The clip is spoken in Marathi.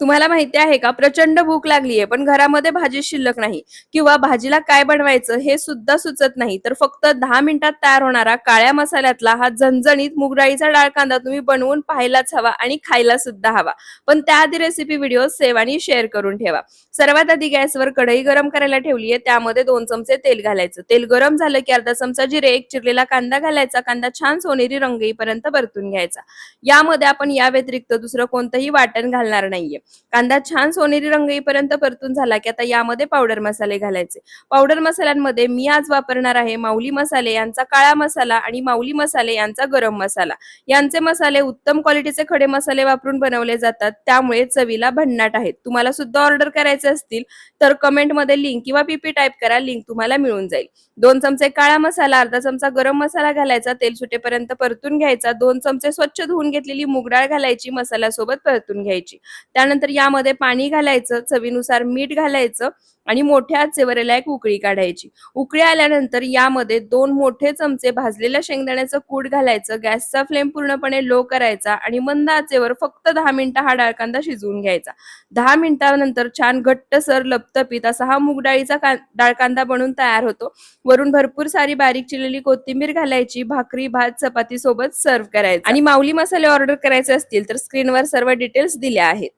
तुम्हाला माहिती आहे का, प्रचंड भूक लागलीये पण घरामध्ये भाजी शिल्लक नाही किंवा भाजीला काय बनवायचं हे सुद्धा सुचत नाही, तर फक्त 10 मिनिटात तयार होणारा काळ्या मसाल्यातला हा झणझणीत मूग डाळीचा डाळ कांदा तुम्ही बनवून पाहायलाच हवा आणि खायला सुद्धा हवा. पण त्याआधी रेसिपी व्हिडिओ सेव्ह आणि शेअर करून ठेवा. सर्वात आधी गॅसवर कढई गरम करायला ठेवलीये, त्यामध्ये 2 चमचे तेल घालायचं. तेल गरम झालं की अर्धा चमचा जिरे, एक चिरलेला कांदा घालायचा. कांदा छान सोनेरी रंग येईपर्यंत परतून घ्यायचा. यामध्ये आपण या व्यतिरिक्त दुसरं कोणतंही वाटण घालणार नाहीये. कांदा छान सोनेरी रंग येईपर्यंत परतून झाला की आता यामध्ये पावडर मसाले घालायचे. पावडर मसाल्यांमध्ये मी आज वापरणार आहे माऊली मसाले यांचा काळा मसाला आणि माऊली मसाले यांचा गरम मसाला. यांचे मसाले उत्तम क्वालिटीचे खडे मसाले वापरून बनवले जातात, त्यामुळे चवीला भन्नाट आहेत. तुम्हाला सुद्धा ऑर्डर करायचे असतील तर कमेंटमध्ये लिंक किंवा पीपी टाइप करा, लिंक तुम्हाला मिळून जाईल. 2 चमचे काळा मसाला, अर्धा चमचा गरम मसाला घालायचा, तेल सुटेपर्यंत परतून घ्यायचा. 2 चमचे स्वच्छ धुवून घेतलेली मूग डाळ घालायची, मसाल्यासोबत परतून घ्यायची. त्यानंतर यामध्ये पाणी घालायचं, चवीनुसार मीठ घालायचं आणि मोठ्या आचेवर याला एक उकळी काढायची. उकळी आल्यानंतर यामध्ये 2 मोठे चमचे भाजलेल्या शेंगदाण्याचं कूट घालायचं. गॅसचा फ्लेम पूर्णपणे लो करायचा आणि मंद आचेवर फक्त 10 मिनिटं हा डाळ कांदा शिजवून घ्यायचा. 10 मिनिटानंतर छान घट्टसर लपतपीत असा हा मूग डाळीचा डाळ कांदा बनून तयार होतो. वरून भरपूर सारी बारीक चिरलेली कोथिंबीर घालायची. भाकरी, भात, चपाती सोबत सर्व्ह करायचं. आणि माऊली मसाले ऑर्डर करायचे असतील तर स्क्रीनवर सर्व डिटेल्स दिल्या आहेत.